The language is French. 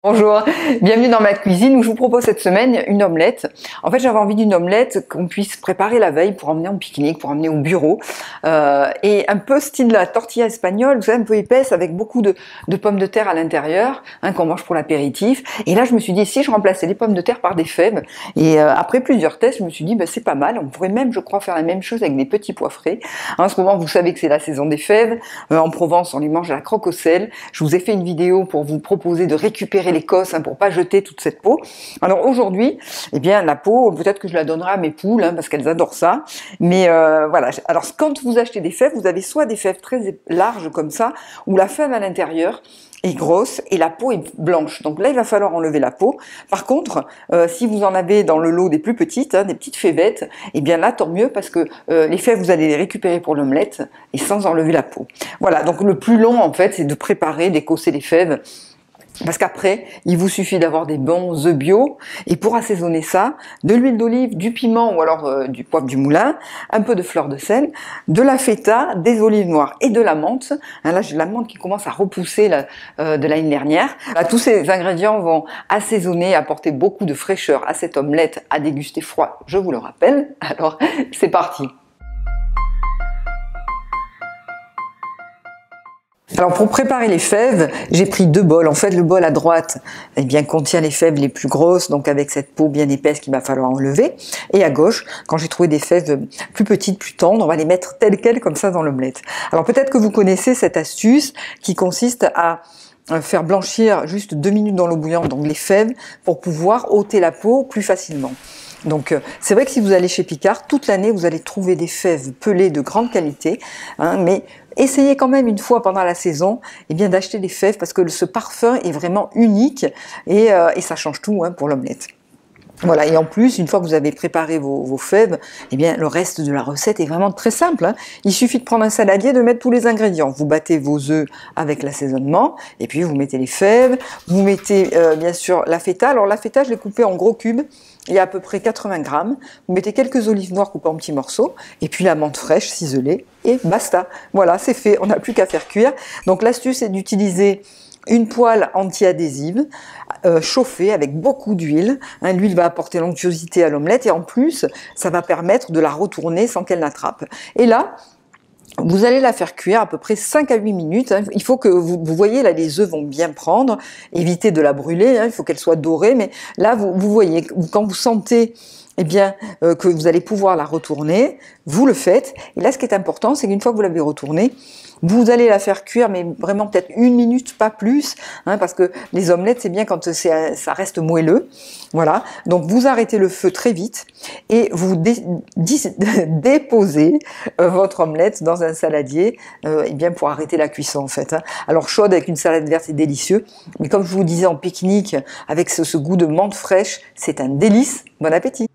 Bonjour, bienvenue dans ma cuisine où je vous propose cette semaine une omelette. En fait, j'avais envie d'une omelette qu'on puisse préparer la veille pour emmener en pique-nique, pour emmener au bureau. Et un peu style la tortilla espagnole, vous savez, un peu épaisse avec beaucoup de pommes de terre à l'intérieur, qu'on mange pour l'apéritif. Et là, je me suis dit, si je remplaçais les pommes de terre par des fèves. Et après plusieurs tests, je me suis dit, c'est pas mal. On pourrait même, je crois, faire la même chose avec des petits pois frais. En ce moment, vous savez que c'est la saison des fèves. En Provence, on les mange à la croque au sel. Je vous ai fait une vidéo pour vous proposer de récupérer l'écosse pour pas jeter toute cette peau. Alors aujourd'hui, la peau, peut-être que je la donnerai à mes poules parce qu'elles adorent ça. Mais voilà. Alors quand vous achetez des fèves, vous avez soit des fèves très larges comme ça, où la fève à l'intérieur est grosse et la peau est blanche. Donc là, il va falloir enlever la peau. Par contre, si vous en avez dans le lot des plus petites, des petites fèvettes, là, tant mieux parce que les fèves, vous allez les récupérer pour l'omelette et sans enlever la peau. Voilà. Donc le plus long, en fait, c'est de préparer, d'écosser les fèves. Parce qu'après, il vous suffit d'avoir des bons œufs bio, et pour assaisonner ça, de l'huile d'olive, du piment ou alors du poivre du moulin, un peu de fleur de sel, de la feta, des olives noires et de la menthe. Là, j'ai de la menthe qui commence à repousser de l'année dernière. Là, tous ces ingrédients vont assaisonner, apporter beaucoup de fraîcheur à cette omelette à déguster froid, je vous le rappelle. Alors, c'est parti. Alors pour préparer les fèves, j'ai pris 2 bols. En fait, le bol à droite contient les fèves les plus grosses, donc avec cette peau bien épaisse qu'il va falloir enlever. Et à gauche, quand j'ai trouvé des fèves plus petites, plus tendres, on va les mettre telles quelles comme ça dans l'omelette. Alors peut-être que vous connaissez cette astuce qui consiste à faire blanchir juste 2 minutes dans l'eau bouillante, donc les fèves, pour pouvoir ôter la peau plus facilement. Donc c'est vrai que si vous allez chez Picard, toute l'année vous allez trouver des fèves pelées de grande qualité, mais essayez quand même une fois pendant la saison d'acheter des fèves parce que ce parfum est vraiment unique et ça change tout pour l'omelette. Voilà, et en plus, une fois que vous avez préparé vos fèves, le reste de la recette est vraiment très simple. Il suffit de prendre un saladier, de mettre tous les ingrédients. Vous battez vos œufs avec l'assaisonnement, et puis vous mettez les fèves, vous mettez bien sûr la feta. Alors la feta, je l'ai coupée en gros cubes, il y a à peu près 80 grammes. Vous mettez quelques olives noires coupées en petits morceaux, et puis la menthe fraîche ciselée, et basta. Voilà, c'est fait, on n'a plus qu'à faire cuire. Donc l'astuce est d'utiliser une poêle anti-adhésive chauffée avec beaucoup d'huile. L'huile va apporter l'onctuosité à l'omelette et en plus, ça va permettre de la retourner sans qu'elle n'attrape. Et là, vous allez la faire cuire à peu près 5 à 8 minutes. Il faut que vous voyez, là, les œufs vont bien prendre. Évitez de la brûler, il faut qu'elle soit dorée. Mais là, vous voyez, quand vous sentez que vous allez pouvoir la retourner, vous le faites. Et là, ce qui est important, c'est qu'une fois que vous l'avez retournée, vous allez la faire cuire, mais vraiment peut-être 1 minute, pas plus, parce que les omelettes, c'est bien quand ça reste moelleux. Voilà. Donc, vous arrêtez le feu très vite et vous déposez votre omelette dans un saladier, pour arrêter la cuisson, en fait. Alors, chaude avec une salade verte, c'est délicieux. Mais comme je vous disais, en pique-nique, avec ce goût de menthe fraîche, c'est un délice. Bon appétit!